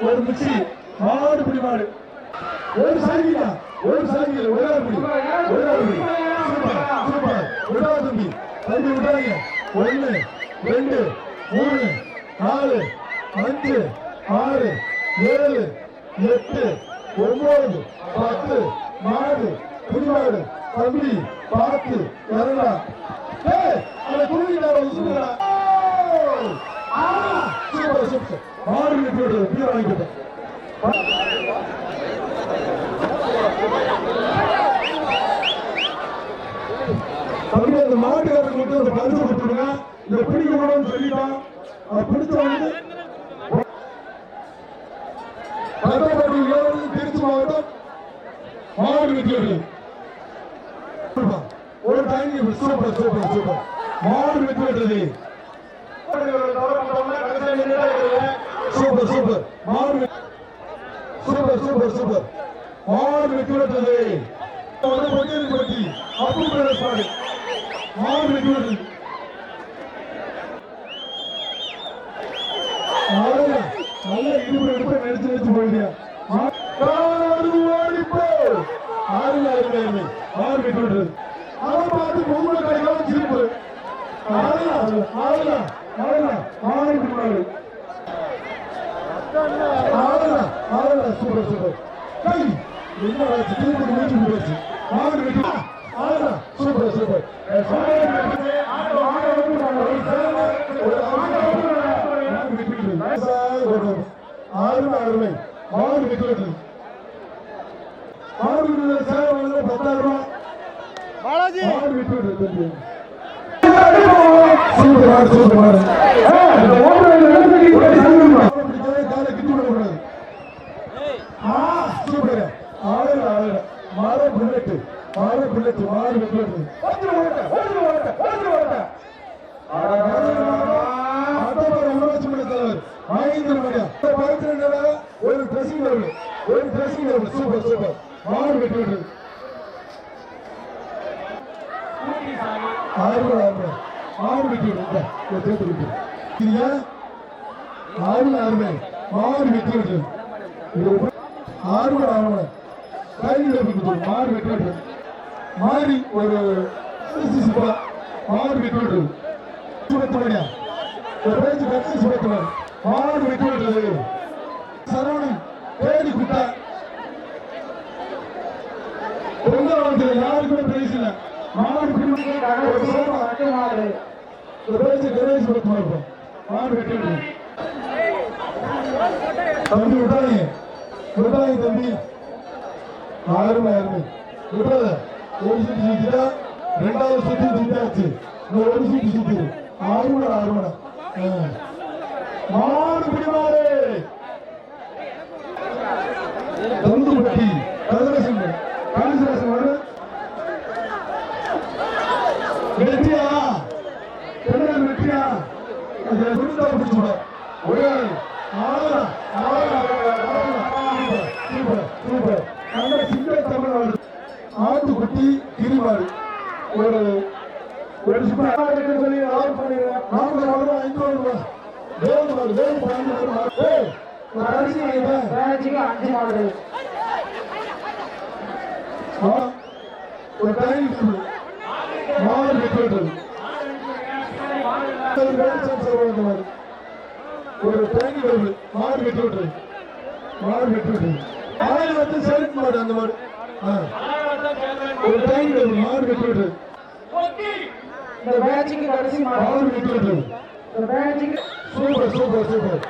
ஒரு மிக்சி மாடு பிடி மாடு ஒரு சாங்கியா ஒரு சாங்கியில் ஒரு ஆள் பிடி சூப்பர் சூப்பர் விடா தம்பி தம்பி விடாங்க 1 2 3 4 5 6 7 8 9 10 மாடு புடிமாடு தம்பி பார்த்து இறங்கா அதை தூங்கிட்டா சூப்பரா சூப்பர் சூப்பர் மாடு விட்டு பிடிய வாங்கிக்கிட்டேன் தம்பி அந்த மாட்டுக்காரருக்கு மட்டும் அந்த பரிசு கொடுத்துருங்க இந்த பிடிக்க கூடாதுன்னு சொல்லிட்டான் பிடிச்ச வந்து திருச்சி மாவட்டம் மாடு வெற்றி ஒரு டைம் சூப்பர் சூப்பர் சூப்பர் மாடு வெற்றி பெற்றது சூப்பர் சூப்பர் மாடு சூப்பர் சூப்பர் சூப்பர் மாடு வெற்றி பெற்றது பட்டி அப்பு பிரதேச மாடு வெற்றி பெற்றது நல்ல இடுப்பு எடுப்பு நினைச்சு நினைச்சு போயிடுயா மாடு வெற்றி பெற்றது அதை பார்த்து பொங்கல் கடைக்கால சிரிப்பு சூப்பர் சூப்பர் திருப்பதி மூச்சு போச்சு மாடு வெட்டி சூப்பர் சூப்பர் அருமை அருமை மாடு வெட்டி மாடு சேவை 10,000 ரூபாய் மாடு வெட்டி சூப்பர் சூப்பர் சூப்பர் மாடு புல்லட் மாடு புல்லட் மாடு வெட்டி ஒரு ட்ரெஸ்ஸிங் டேபிள் சூப்பர் சூப்பர் மாடு வெட்டி மாடு வெட்டி அருமை மாடு வெட்டி மாடு வெட்டி மாறி ஒரு மாடு வெட்டி சுபத்துமணியா கட்சி சுபத்துமணி மாடு வெட்டி விட்டது சரவணன் தேடி குட்டா பொங்கல் யாருக்குமே பிரைஸ் இல்ல மாடு கணேஷ் சுபத்துமணி மாடு வெட்டி விட்டது தம்பி விட்டாங்க தம்பி அருமை அருமை விட்டாத ஒரு சீட்டு சுத்திட்டா 2வது சுத்தி சுத்தியாச்சு ஒரு சீட்டு சுத்தி அருமடா மாடு பிடிமாறு தந்துப்பட்டி கதிரசிங்கன் காளிதாசன் வெற்றியா பெண்ணால் வெற்றியா அதை குடித்தா பிடிச்சுட ஒரே ஆட்டுக்குட்டி கிரிமாறு ஒரு சொல்லி ஆர்டர் பண்ணிடுறேன் 500 ரூபாய் ஒரு டைம் மாடு வெற்றி ஒரு டைம் மாடு வெற்றி மாடு வெற்றி வந்து செலுத்த மாடு அந்த மாடு ஒரு டைம் மாடு வெற்றி மாடு வெற்றி சூப்பர் சூப்பர் சூப்பர்